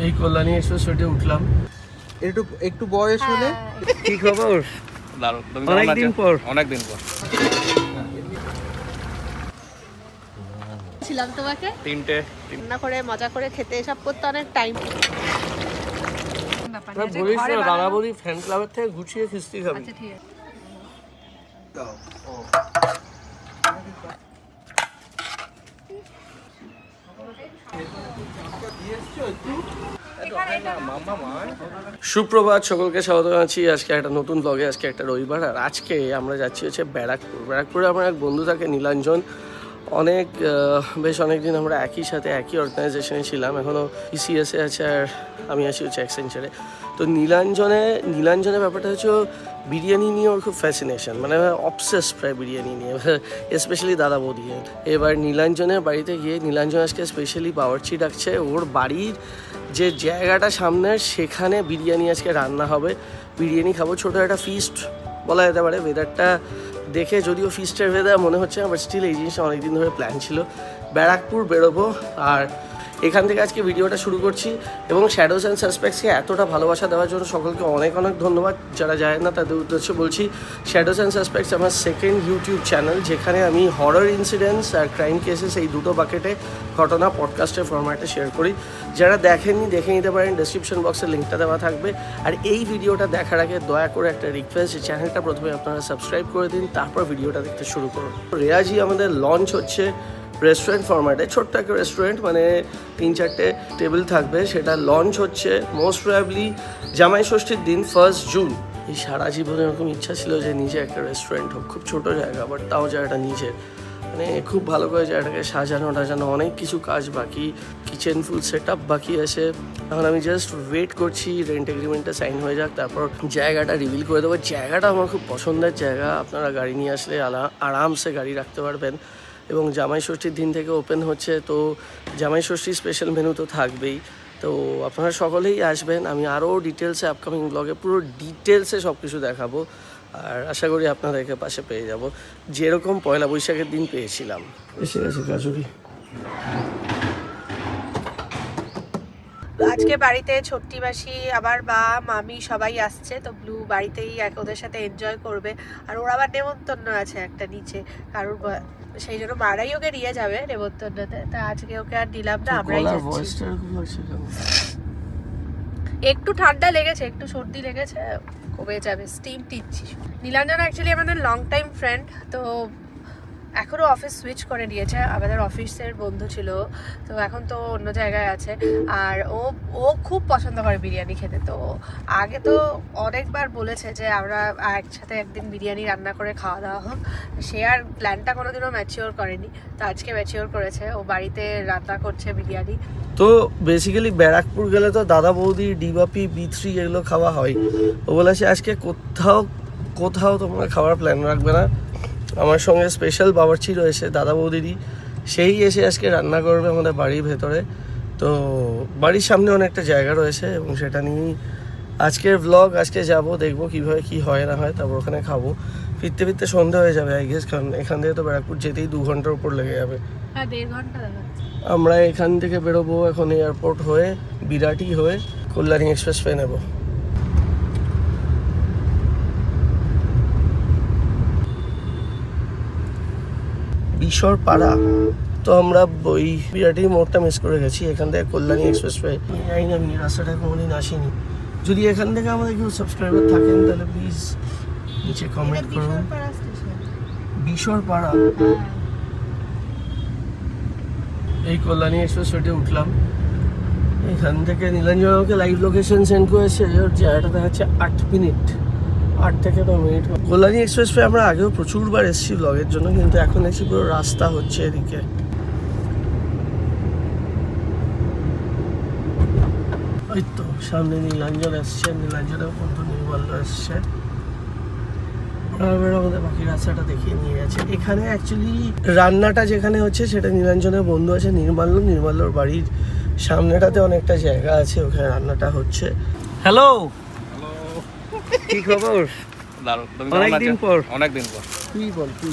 এই কল্যাণী এক্সপ্রেস ওইটা উঠলাম, একটু বয়স হলে কি খবর? অনেকদিন পর ছিলাম তোমাকে তিনটে রান্না করে মজা করে খেতে এসব করতে অনেক টাইম। বলিস না দাদা বৌদি ফ্যান ক্লাবের থেকে গুছিয়ে খিস্তি খাবি। আচ্ছা ঠিক আছে। সুপ্রভাত, সকলকে স্বাগত জানাচ্ছি আজকে একটা নতুন ব্লগে। আজকে একটা রবিবার, আর আজকে আমরা যাচ্ছি হচ্ছে ব্যারাকপুরে। আমার এক বন্ধু থাকে নীলাঞ্জন, বেশ অনেকদিন আমরা একই সাথে একই অর্গানাইজেশনে ছিলাম, এখনও ইসিএসে আছে, আর আমি আছি হচ্ছে অ্যাক্সেঞ্চারে। তো নীলাঞ্জনের ব্যাপারটা হচ্ছে বিরিয়ানি নিয়ে ওর খুব ফ্যাসিনেশন, মানে অবসেস প্রায় বিরিয়ানি নিয়ে, স্পেশালি দাদা বৌদি। এবার নীলাঞ্জনের বাড়িতে গিয়ে নীলাঞ্জন আজকে স্পেশালি বাবুর্চি ডাকছে। ওর বাড়ির যে জায়গাটা সামনে সেখানে বিরিয়ানি আজকে রান্না হবে, বিরিয়ানি খাবো। ছোটো একটা ফিস্ট বলা যেতে পারে। ওয়েদারটা দেখে যদিও ফিস্টের ওয়েদার মনে হচ্ছে না, বাট স্টিল এই জিনিসটা অনেকদিন ধরে প্ল্যান ছিল। ব্যারাকপুর বেরোবো, আর এখান থেকে আজকে ভিডিওটা শুরু করছি। এবং শ্যাডোজ অ্যান্ড সাসপেক্টসকে এতটা ভালোবাসা দেওয়ার জন্য সকলকে অনেক অনেক ধন্যবাদ। যারা যায় না তাদের উদ্দেশ্যে বলছি, শ্যাডোজ অ্যান্ড সাসপেক্টস আমার সেকেন্ড ইউটিউব চ্যানেল, যেখানে আমি হরর ইনসিডেন্টস আর ক্রাইম কেসেস এই দুটো বাকেটে ঘটনা পডকাস্টের ফরম্যাটে শেয়ার করি। যারা দেখেননি দেখে নিতে পারেন, ডেসক্রিপশন বক্সে লিঙ্কটা দেওয়া থাকবে। আর এই ভিডিওটা দেখার আগে দয়া করে একটা রিকোয়েস্ট, চ্যানেলটা প্রথমে আপনারা সাবস্ক্রাইব করে দিন, তারপর ভিডিওটা দেখতে শুরু করুন। রেয়াজি আমাদের লঞ্চ হচ্ছে রেস্টুরেন্ট ফরম্যাটে, ছোট্ট একটা রেস্টুরেন্ট, মানে 3-4টে টেবিল থাকবে। সেটা লঞ্চ হচ্ছে মোস্ট প্রবাবলি জামাই ষষ্ঠীর দিন 1 জুন। এই সারা জীবনে এরকম ইচ্ছা ছিল যে নিজে একটা রেস্টুরেন্ট হোক, খুব ছোটো জায়গা, বাট তাও জায়গাটা নিজে, মানে খুব ভালো করে জায়গাটাকে সাজানো অনেক কিছু কাজ বাকি, কিচেন ফুল সেট আপ বাকি আছে। এখন আমি জাস্ট ওয়েট করছি রেন্ট এগ্রিমেন্টটা সাইন হয়ে যাক, তারপর জায়গাটা রিভিল করে দেবো। জায়গাটা আমার খুব পছন্দের জায়গা, আপনারা গাড়ি নিয়ে আসলে আরামসে গাড়ি রাখতে পারবেন। এবং জামাই ষষ্ঠীর দিন থেকে ওপেন হচ্ছে, তো জামাই ষষ্ঠীর স্পেশাল মেনু তো থাকবেই। তো আপনারা সকলেই আসবেন, আমি আরও ডিটেলসে আপকামিং ব্লগে পুরো ডিটেলসে সব কিছু দেখাবো। আর আশা করি আপনাদেরকে পাশে পেয়ে যাব, যেরকম পয়লা বৈশাখের দিন পেয়েছিলাম। এসে গেছে কাজুরি। আজকে বাড়িতে ছোট্টি মাসি আবার বা মামি সবাই আসছে, তো ব্লু বাড়িতেই ওদের সাথে এনজয় করবে। আর ওর আবার নেমন্তন্ন আছে একটা নিচে কারোর, সেই জন্য মারাই ওকে নিয়ে যাবে নেমন্তন্নতে। তা আজকে ওকে আর নিলাম না, আমরাই যাচ্ছি। একটু ঠান্ডা লেগেছে, একটু সর্দি লেগেছে, কমে যাবে, স্টিম টিচ্ছি। নীলাঞ্জন অ্যাকচুয়ালি আমাদের লং টাইম ফ্রেন্ড, তো এখনও অফিস সুইচ করে নিয়েছে। আমাদের অফিসের বন্ধু ছিল, তো এখন তো অন্য জায়গায় আছে। আর ও খুব পছন্দ করে বিরিয়ানি খেতে, তো আগে তো অনেকবার বলেছে যে আমরা একসাথে একদিন বিরিয়ানি রান্না করে খাওয়া দাওয়া হোক। সে আর প্ল্যানটা কোনোদিনও ম্যাচিওর করেনি, তো আজকে ম্যাচিওর করেছে, ও বাড়িতে রান্না করছে বিরিয়ানি। তো বেসিক্যালি ব্যারাকপুর গেলে তো দাদা বৌদি, ডিবাপি, B3 এগুলো খাওয়া হয়। ও বলেছে আজকে কোথাও তোমরা খাওয়ার প্ল্যান রাখবে না, আমার সঙ্গে স্পেশাল বাবুর্চি রয়েছে দাদা বৌদিরই, সেই এসে আজকে রান্না করবে আমাদের বাড়ির ভেতরে। তো বাড়ির সামনে অনেকটা জায়গা রয়েছে, এবং সেটা নিয়েই আজকের ব্লগ। আজকে যাব, দেখবো কীভাবে কী হয় না হয়, তারপর ওখানে খাবো। ফিরতে সন্ধ্যা হয়ে যাবে আই গেস, কারণ এখান থেকে তো ব্যারাকপুর যেতেই 2 ঘন্টার উপর লেগে যাবে। হ্যাঁ, 1.5 ঘন্টা দেখাচ্ছে। আমরা এখান থেকে বেরোবো এখন এয়ারপোর্ট হয়ে, বিরাটি হয়ে কল্যাণী এক্সপ্রেস পেয়ে নেবো। বিশর পাড়া, তো আমরা ওই বিরাটি মোড়টা মিস করে গেছি। এখান থেকে কল্যাণী এক্সপ্রেস পেয়ে জানি না, আমি রাস্তাটা কোনোদিন আসিনি। যদি এখান থেকে আমাদের কেউ সাবস্ক্রাইবার থাকেন তাহলে প্লিজ নিচে কমেন্ট করুন। বিশর পাড়া, এই কল্যাণী এক্সপ্রেস ওইটা উঠলাম। এখান থেকে নীলাঞ্জন আমাকে লাইভ লোকেশন সেন্ড করেছে, ওর জায়গাটা দেখাচ্ছে 8 মিনিট, 8 থেকে 9 মিনিট। কল্যাণী এক্সপ্রেসওয়ে আমরা আগেও প্রচুরবার এসেছি ব্লগের জন্য, কিন্তু এখন এসেছি পুরো রাস্তা হচ্ছে এদিকে। ওই তো সামনে নীলাঞ্জন এসছে, নীলাঞ্জনের বন্ধু নির্মল এসছে, আমাদের বাকি রাস্তাটা দেখিয়ে নিয়ে গেছে। এখানে অ্যাকচুয়ালি রান্নাটা যেখানে হচ্ছে সেটা নীলাঞ্জনের বন্ধু আছে নির্মলর বাড়ির সামনেটাতে অনেকটা জায়গা আছে, ওখানে রান্নাটা হচ্ছে। হ্যালো, কি খবর? অনেকদিন পর। তুই বল, তুই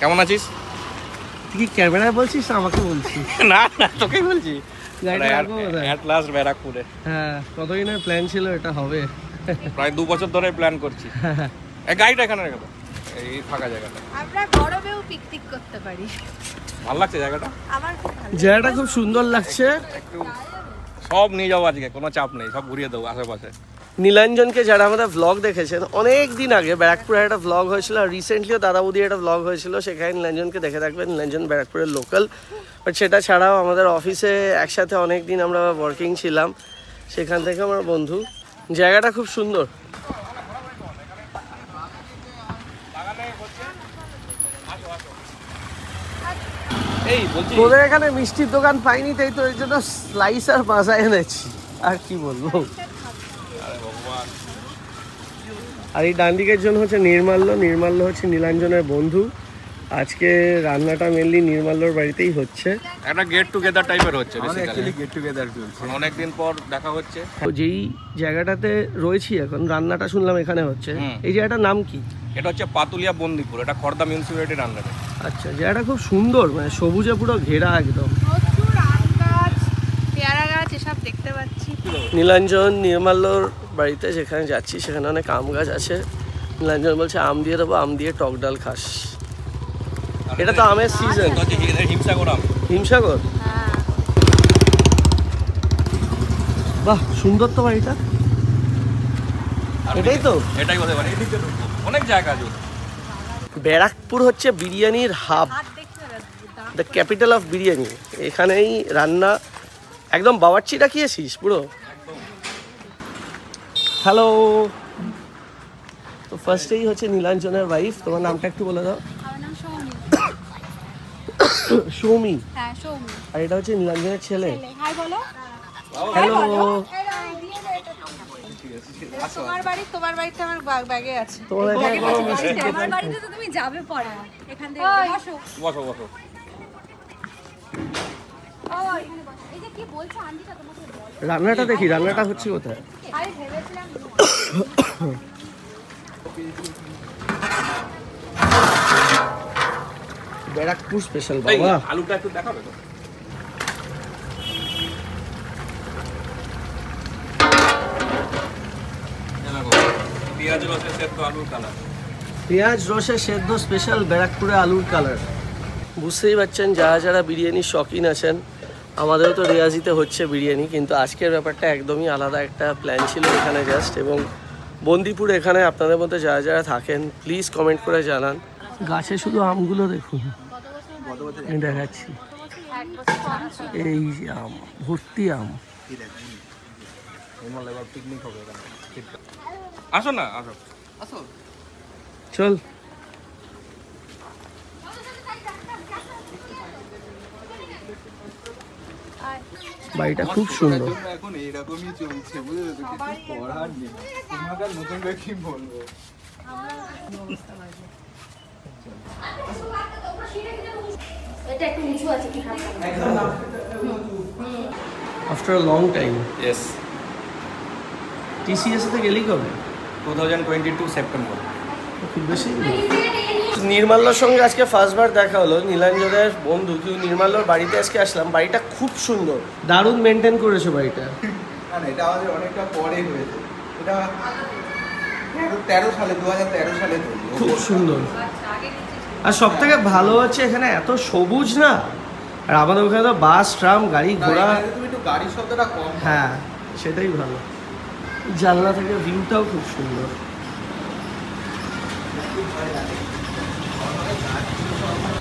কেমন আছিস? তুই কি ক্যামেরায় বলছিস আমাকে বলছিস? না তোকেই বলছি। গাড়িটা রাখবো কোথায়? এট লাস্ট ব্যারাকপুরে হ্যাঁ, কতদিনের প্ল্যান ছিল এটা হবে। প্রায় 2 বছর ধরে প্ল্যান করছি। এই গাড়িটা এখানে রেখে দাও, এই ফাঁকা জায়গাটা। আমরা গরমেও পিকনিক করতে পারি। ভালো লাগছে জায়গাটা, আমার খুব ভালো জায়গাটা খুব সুন্দর লাগছে। একটু সব নিয়ে যাবো আজকে, কোনো চাপ নেই, সব ঘুরিয়ে দেবো আশেপাশে। নীলাঞ্জনকে যারা আমাদের ব্লগ দেখেছেন, অনেক দিন আগে ব্যারাকপুরে একটা ব্লগ হয়েছিল, আর রিসেন্টলিও দাদা বৌদি একটা ব্লগ হয়েছিল, সেখানে নীলাঞ্জনকে দেখে থাকবেন। নীলাঞ্জন ব্যারাকপুরের লোকাল, বাট সেটা ছাড়াও আমাদের অফিসে একসাথে অনেক দিন আমরা ওয়ার্কিং ছিলাম, সেখান থেকে আমার বন্ধু। জায়গাটা খুব সুন্দর। এই বলছি তোদের এখানে মিষ্টির দোকান পাইনি, তাই তো এই জন্য স্লাইস আর মাজা এনেছি, আর কি বলবো। আরে ভগবান, আর এই ডান দিকের জন্য হচ্ছে নির্মাল্য। নির্মাল্য হচ্ছে নীলাঞ্জনের বন্ধু। আজকে রান্নাটা মেনলি নির্মাল্যর বাড়িতেই হচ্ছে। একটা গেট টুগেদার টাইপের হচ্ছে আমাদের বেসিক্যালি। অ্যাকচুয়ালি গেট টুগেদার চলছে। অনেকদিন পর দেখা হচ্ছে। তো যেই জায়গাটাতে রয়েছি এখন, রান্নাটা শুনলাম এখানে হচ্ছে। হুম। এই জায়গাটার নাম কি? এটা হচ্ছে পাতুলিয়া বন্দিপুর, এটা খড়দা মিউনিসিপ্যালিটির আন্ডারে। আচ্ছা, জায়গাটা খুব সুন্দর, মানে সবুজে পুরো ঘেরা একদম। প্রচুর আম গাছ, পেয়ারা গাছ এসব দেখতে পাচ্ছি। নীলাঞ্জন নির্মাল্যর বাড়িতে যেখানে যাচ্ছি, সেখানে অনেক আম গাছ আছে। নীলাঞ্জন বলছে আম দিয়ে দেবো, আম দিয়ে টক ডাল খাস। এটা তো আমের সিজন। এটা হচ্ছে হিমসাগর আম। হিমসাগর, হ্যাঁ, বাহ সুন্দর তো বাড়িটা। আর এটাই তো এটাই হতে পারে, এদিকে ঢুকবো। অনেক জায়গা আছে। ব্যারাকপুর হচ্ছে বিরিয়ানির হাব, হাত দেখতে দাম। The capital of biryani. এখানেই রান্না, একদম বাওয়ার্চিটা খেয়েছিস পুরো। হ্যালো, তো ফার্স্টেই হচ্ছে নীলাঞ্জনের ওয়াইফ। তোমার নামটা একটু বলে দাও। আমার নাম সৌমি। সৌমি। হ্যাঁ, সৌমি। আর এটা হচ্ছে নীলাঞ্জনের ছেলে। হাই বলো। হ্যালো। তোমার বাড়িতে আমার ব্যাগে আছে। তোমার এখানে কোনো মিষ্টি আমার বাড়িতে তো তুমি যাবে পরে। এখান থেকে বসো। বসো বসো। ওই এই যে কি বলছো আন্টিটা তোমাকে বলো। রান্নাটা দেখি, রান্নাটা হচ্ছে কোথায়? আরে ভেবেছিলাম ব্যারাকপুর স্পেশাল এই বাবা। আলুটা একটু দেখাবে তো? পেঁয়াজ রসের সেদ্ধ আলুর কালার। পেঁয়াজ রসে সেদ্ধ স্পেশাল ব্যারাকপুরে আলুর কালার। বুঝতেই পারছেন যারা যারা বিরিয়ানির শৌখিন আছেন, আমাদেরও তো রিয়াজিতে হচ্ছে বিরিয়ানি, কিন্তু আজকের ব্যাপারটা একদমই আলাদা একটা প্ল্যান ছিল এখানে জাস্ট। এবং বন্দিপুর এখানে আপনাদের মধ্যে যারা যারা থাকেন প্লিজ কমেন্ট করে জানান। গাছে শুধু আমগুলো দেখুন, আমি দেখাচ্ছি। এই যে আম, ভর্তি আম। পিকনিক হবে এখানে। আসো না, আসো। আসো। চল। বাড়িটা খুব সুন্দর। এখন এইরকমই চলছে, বুঝলে তো, কিছু করার নেই। তোমাকে আর নতুন করে কি বলবো। এটা একটু নিচু আছে কি খারাপ। After a long time. Yes, TCS তে গেলি কবে? 2022 সেপ্টেম্বর। খুব বেশি নির্মাল্যর সঙ্গে আজকে ফার্স্টবার দেখা হলো। নীলাঞ্জনের বন্ধু কেউ নির্মাল্যর বাড়িতে আজকে আসলাম। বাড়িটা খুব সুন্দর, দারুণ মেনটেন করেছো বাড়িটা। না না, এটা আমাদের অনেকটা পরে হয়েছে। এটা 13 সালে, 2013 সালে তৈরি। খুব সুন্দর। আর সব থেকে ভালো হচ্ছে এখানে এত সবুজ না, আর আমাদের ওখানে তো বাস ট্রাম গাড়ি ঘোড়া। এখানে তুমি একটু গাড়ির শব্দটা কম। হ্যাঁ, সেটাই ভালো। জানলা থেকে ভিউটাও খুব সুন্দর।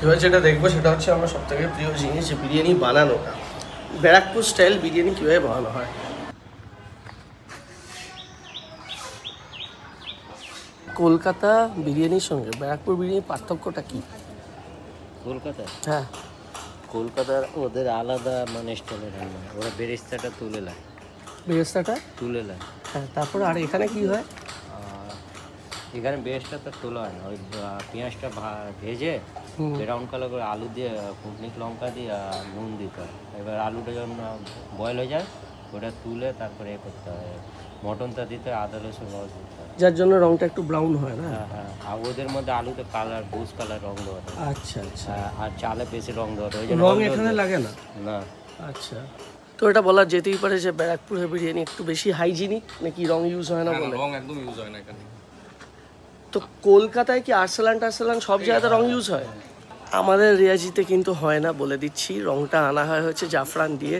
এবার যেটা দেখবো সেটা হচ্ছে আমার সব থেকে প্রিয় জিনিস, যে বিরিয়ানি বানানোটা। ব্যারাকপুর স্টাইল বিরিয়ানি কীভাবে বানানো হয়। কলকাতা বিরিয়ানির সঙ্গে ব্যারাকপুর বিরিয়ানির পার্থক্যটা কি? কলকাতা হ্যাঁ, কলকাতার ওদের আলাদা মানে স্টাইলের রান্না, ওরা বেরেস্তাটা তুলে নেয়, বেরেস্তাটা তুলে নেয়। হ্যাঁ, তারপর আর এখানে কি হয়? আর এখানে বেরেস্তাটা তোলা হয় না, ওই পেঁয়াজটা ভেজে ব্রাউন কালার করে আলু দিয়ে কুটনিক লঙ্কা দিয়ে নুন দিতে হয়। এবার আলুটা যখন বয়েল হয়ে যায় ওটা তুলে তারপরে এ করতে হয়, মটনটা দিতে হয়, আদা রসুন রস দিতে হয়। যার জন্য রংটা একটু ব্রাউন হয় না? হ্যাঁ হ্যাঁ, আর ওদের মধ্যে আলুতে কালার বুস কালার রং দেওয়া থাকে। আচ্ছা আচ্ছা। আর চালে বেশি রং দেওয়া থাকে। রং এখানে লাগে না? না। আচ্ছা, তো এটা বলা যেতেই পারে যে ব্যারাকপুরের বিরিয়ানি একটু বেশি হাইজিনিক, নাকি রং ইউজ হয় না বলে? রং একদম ইউজ হয় না এখানে। তো কলকাতায় কি আর্সেলান টার্সেলান সব জায়গাতে রং ইউজ হয়? আমাদের রিয়াজিতে কিন্তু হয় না, বলে দিচ্ছি। রংটা আনা হয় হচ্ছে জাফরান দিয়ে।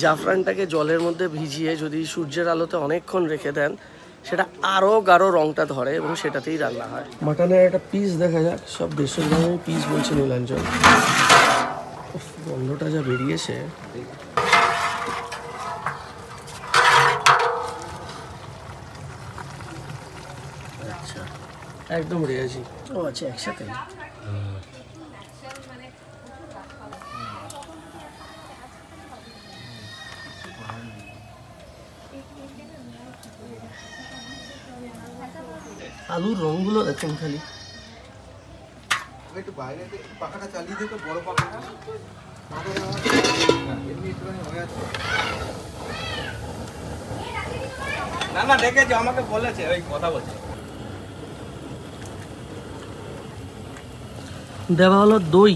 জাফরানটাকে জলের মধ্যে ভিজিয়ে যদি সূর্যের আলোতে অনেকক্ষণ রেখে দেন, সেটা আরও গাঢ় রংটা ধরে এবং সেটাতেই রান্না হয়। মাটনের একটা পিস দেখা যাক, সব 150 গ্রামের পিস বলছে নীলাঞ্জন। গন্ধটা যা বেরিয়েছে, আচ্ছা একদম রিয়াজি। ও আচ্ছা, একসাথে। আলুর রঙগুলো দেখুন খালি। একটু বাইরে পাখাটা চালিয়ে দিতে, বড় পাখাটা এমনি একটুখানি হয়ে আছে। না না দেখেছি, আমাকে বলেছে, ওই কথা বলছে। দেওয়া হলো দই,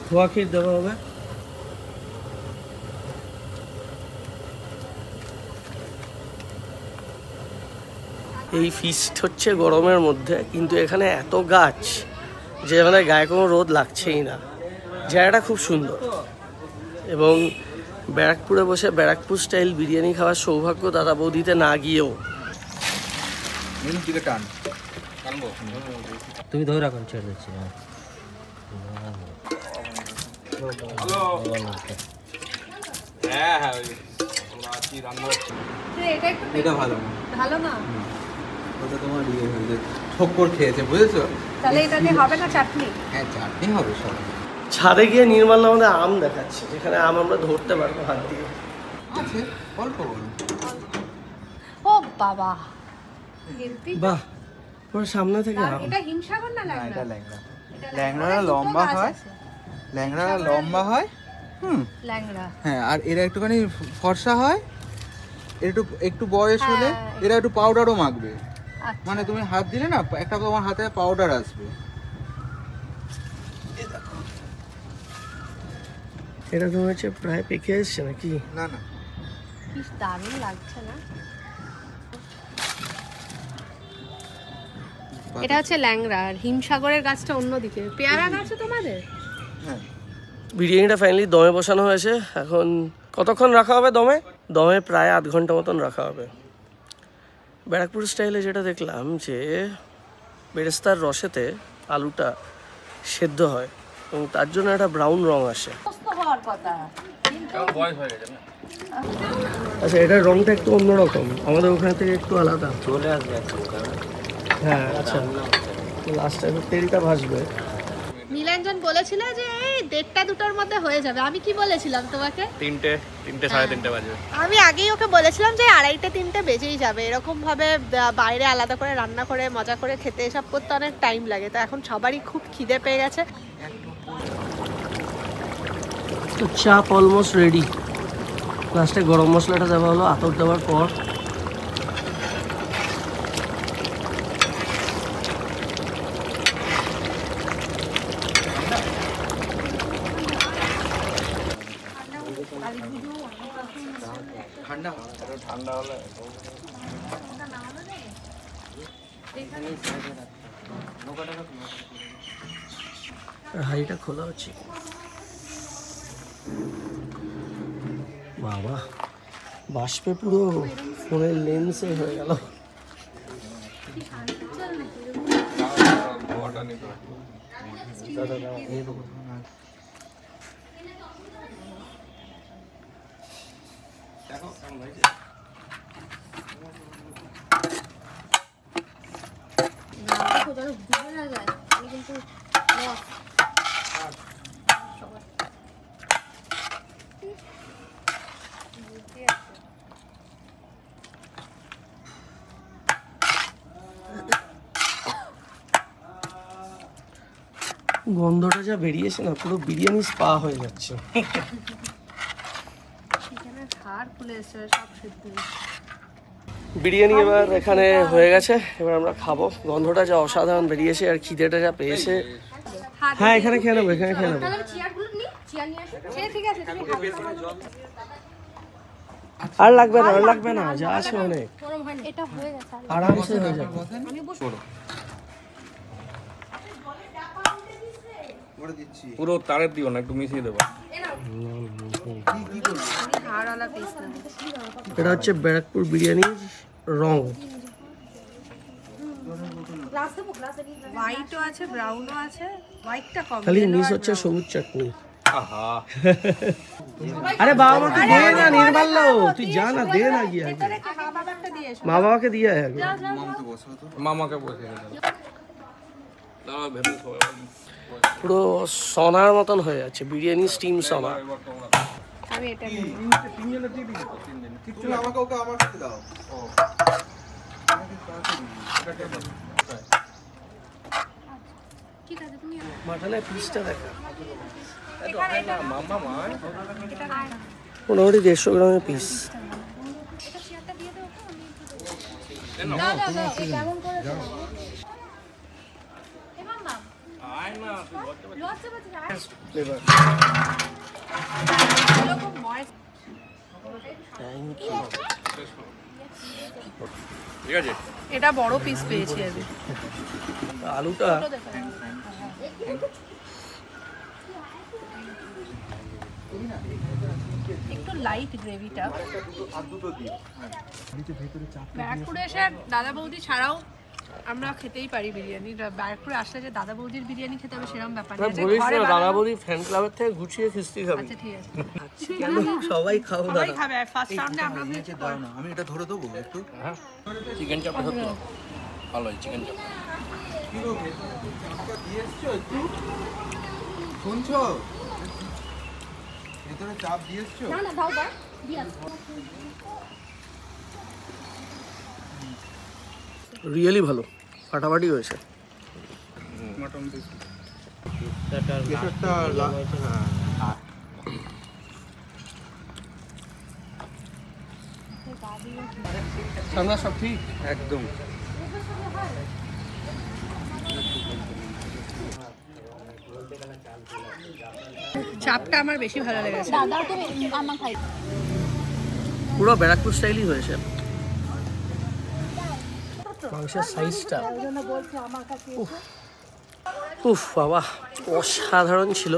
খোয়া ক্ষীর দেওয়া হবে। এই ফিস্ট হচ্ছে গরমের মধ্যে, কিন্তু এখানে এত গাছ যে মানে গায়ে কোনো রোদ লাগছেই না। জায়গাটা খুব সুন্দর, এবং ব্যারাকপুরে বসে ব্যারাকপুর স্টাইল বিরিয়ানি খাওয়ার সৌভাগ্য দাদা বৌদিতে না গিয়েও। দিকে টান টানবো? তুমি ধরে রাখুন, ছেড়ে দিচ্ছি। হ্যাঁ হ্যাঁ, কি রান্না হচ্ছে। এটা একটু এটা ভালো না, ভালো না, ওটা তোমার ইয়ে হয়ে যায়, ঠক্কর খেয়েছে, বুঝেছো? তাহলে এটা দিয়ে হবে না চাটনি? হ্যাঁ চাটনি হবে সব। ছাদে গিয়ে নির্মাল আমাদের আম দেখাচ্ছে, যেখানে আম আমরা ধরতে পারবো হাত দিয়ে। আছে অল্প অল্প। ও বাবা, হেলদি। বাহ, পুরো সামনে থেকে আম। এটা হিমসাগর না না, ল্যাংড়া? এটা ল্যাংড়া। ল্যাংড়ারা লম্বা হয়, ল্যাংড়ারা লম্বা হয়। ল্যাংড়া, হ্যাঁ, আর এরা একটুখানি ফর্সা হয়। একটু একটু বয়স হলে হ্যাঁ। এরা একটু পাউডারও মাখবে। আচ্ছা। মানে তুমি হাত দিলে না, একটা তোমার হাতে পাউডার আসবে। এটা তো হচ্ছে প্রায় পেকে এসছে নাকি? না না, কি দারুণ লাগছে না? এটা হচ্ছে ল্যাংড়া, আর হিমসাগরের গাছটা অন্যদিকে। পেয়ারা গাছও তোমাদের? হ্যাঁ। বিরিয়ানিটা ফাইনালি দমে বসানো হয়েছে। এখন কতক্ষণ রাখা হবে দমে? দমে প্রায় 8 ঘন্টা মতন রাখা হবে। ব্যারাকপুর স্টাইলে যেটা দেখলাম যে বেরেস্তার রসেতে আলুটা সেদ্ধ হয় এবং তার জন্য একটা ব্রাউন রং আসে। এখন বয়স হয়ে গেছে না। আচ্ছা, এটার রংটা একটু অন্যরকম, আমাদের ওখানে থেকে একটু আলাদা। চলে আসবে। হ্যাঁ আচ্ছা, লাস্টে তেলটা ভাসবে। নীলাঞ্জন বলেছিল যে এই 1:30-2টার মধ্যে হয়ে যাবে। আমি কি বলেছিলাম তোমাকে? 3টে 3:30 বাজবে। আমি আগেই ওকে বলেছিলাম যে 2:30-3টে বেজেই যাবে। এরকম ভাবে বাইরে আলাদা করে রান্না করে মজা করে খেতে এসব করতে অনেক টাইম লাগে। তো এখন সবারই খুব খিদে পেয়ে গেছে। তো চাপ অলমোস্ট রেডি। লাস্টে গরম মশলাটা দেওয়া হলো আতর দেওয়ার পর। ঠান্ডা ঠান্ডা হলে হাঁড়িটা খোলা হচ্ছে। বাবা, বাষ্পে পুরো ফোনের লেন্সে হয়ে গেল। ধোয়াটা নিতে হবে। দেখো কেমন হয়েছে। গন্ধটা যা বেরিয়েছে না, পুরো বিরিয়ানি স্পা হয়ে যাচ্ছে। বিরিয়ানি এবার এখানে হয়ে গেছে, এবার আমরা খাবো। গন্ধটা যা অসাধারণ বেরিয়েছে আর খিদেটা যা পেয়েছে। হ্যাঁ, এখানে খেয়ে নেবো, এখানে খেয়ে নেবো। চেয়ারগুলো নি, চেয়ার নিয়ে আসো। ঠিক আছে, তুমি আর লাগবে না, আর লাগবে না, যা আছে অনেক এটা হয়ে গেছে আরামসে হয়ে যাবে। করে দিচ্ছি। পুরো তারের দিও না, একটু মিশিয়ে দেবো। হাড়ওয়ালা পিস না। এটা হচ্ছে ব্যারাকপুর বিরিয়ানির রং, হোয়াইটও আছে, ব্রাউনও আছে, হোয়াইটটা কম। খালি মিস হচ্ছে সবুজ চাটনি। আহা, আরে বাবা মাকে দে না, নির্মাল্য তুই যা না, দে না গিয়ে আগে মা বাবাকে দিয়ে আয় আগে। মামাকে বসে দাঁড়াও, ভেতরে সবাই পুরো সোনার মতন হয়ে যাচ্ছে বিরিয়ানি, স্টিম সোনা। আমি এটা নেব। কিছু না, আমাকে ওকে আমার কাছে দাও। ঠিক আছে তুমি মাটনের পিসটা দেখা, মামা মা মোটামুটি 150 গ্রামের পিস। এটা শেয়ারটা দিয়ে দাও আমি দাও দাও দাও কেমন করে দাও এ মাম্মা আয় না, লজ্জা পাচ্ছে ফ্লেভার এগুলো খুব ময়েস্ট। Thank you. ঠিক আছে। এটা বড় পিস পেয়েছি আমি। আলুটা একটু লাইট গ্রেভিটা। আর দুটো দিও। ব্যারাকপুরে এসে দাদা বৌদি ছাড়াও আমরা খেতেই পারি বিরিয়ানি। ব্যারাকপুরে আসলে যে দাদা বৌদির বিরিয়ানি খেতে হবে সেরকম ব্যাপার নেই। যে বলিস ঘরে না, বানানো- দাদাবৌদি ফ্যান ক্লাবের থেকে গুছিয়ে খিস্তি খাবি। আচ্ছা ঠিক আছে, কেন সবাই খাও সবাই দাদা। খাবে। ফার্স্ট রাউন্ডে আমরা নিচে দাও না, আমি এটা ধরে দেবো একটু। চিকেন চাপটা সত্যি ভালো হয়, চিকেন চাপ। কি গো, ভেতরে চাপটা দিয়ে এসছো একটু? শুনছো? ভেতরে চাপ দিয়ে এসছো? না না দাও দাও দিয়ে আসো রিয়েলি ভালো, ফাটাফাটি হয়েছে। কেশরটা হ্যাঁ। ঠান্ডা সব ঠিক একদম। চাপটা আমার বেশি ভালো লেগেছে। দাদা তো মামা খাই পুরো ব্যারাকপুর স্টাইলই হয়েছে। মাংসের সাইজটা উফ বাবা, অসাধারণ ছিল।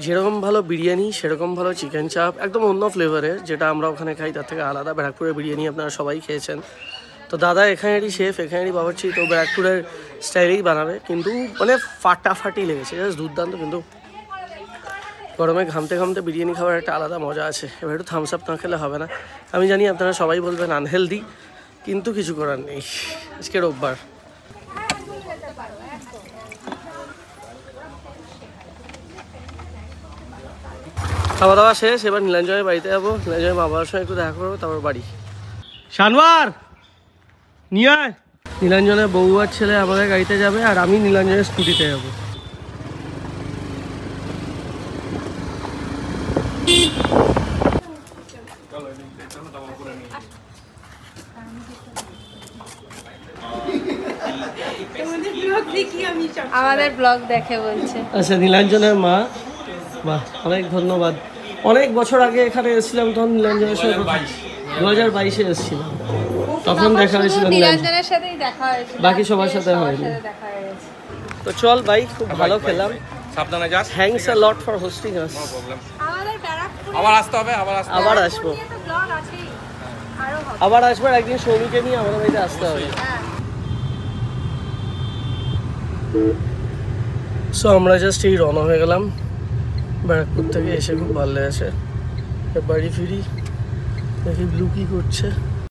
যেরকম ভালো বিরিয়ানি সেরকম ভালো চিকেন চাপ, একদম অন্য ফ্লেভারের, যেটা আমরা ওখানে খাই তার থেকে আলাদা। ব্যারাকপুরের বিরিয়ানি আপনারা সবাই খেয়েছেন, তো দাদা এখানেরই শেফ, এখানেরই বাবুর্চি, তো ব্যারাকপুরের স্টাইলেই বানাবে। কিন্তু মানে ফাটাফাটি লেগেছে, জাস্ট দুর্দান্ত। কিন্তু গরমে ঘামতে ঘামতে বিরিয়ানি খাওয়ার একটা আলাদা মজা আছে। এবার একটু থামস আপ না খেলে হবে না। আমি জানি আপনারা সবাই বলবেন আনহেলদি, কিন্তু কিছু করার নেই, আজকে রোববার। খাওয়া দাওয়া শেষ, এবার নীলাঞ্জনের বাড়িতে যাবো। নীলাঞ্জনের মা বাবার সঙ্গে একটু দেখা করবো, তারপর বাড়ি। শানওয়ার নিয়ে আয়। নীলাঞ্জনের বউ আর ছেলে আমাদের গাড়িতে যাবে, আর আমি নীলাঞ্জনের স্কুটিতে যাবো। আমাদের ব্লগ দেখে বলছে। আচ্ছা, নীলাঞ্জনের মা, বাহ অনেক ধন্যবাদ। অনেক বছর আগে এখানে এসেছিলাম, তখন নীলাঞ্জনের সাথে 2022-এ এসেছিলাম, তখন দেখা হয়েছিল নীলাঞ্জন, নীলাঞ্জনের সাথেই দেখা হয়েছিল, বাকি সবার সাথে হয়নি। দেখা হয়েছে। তো চল ভাই, খুব ভালো খেলাম। সাবধানে যাস। Thanks a lot for hosting us. No problem. আমাদের ব্যারাকপুরে আবার আসতে হবে, আবার আসতে হবে। আবার আসবো, নিয়ে তো ব্লগ আছেই, আরো হবে। আবার আসবো একদিন। সৌমিকে নিয়ে আমাদের বাড়িতে আসতে হবে। হ্যাঁ। সো আমরা জাস্ট এই রওনা হয়ে গেলাম ব্যারাকপুর থেকে। এসে খুব ভালো লেগেছে। বাড়ি ফিরি, দেখি ব্লু কি করছে।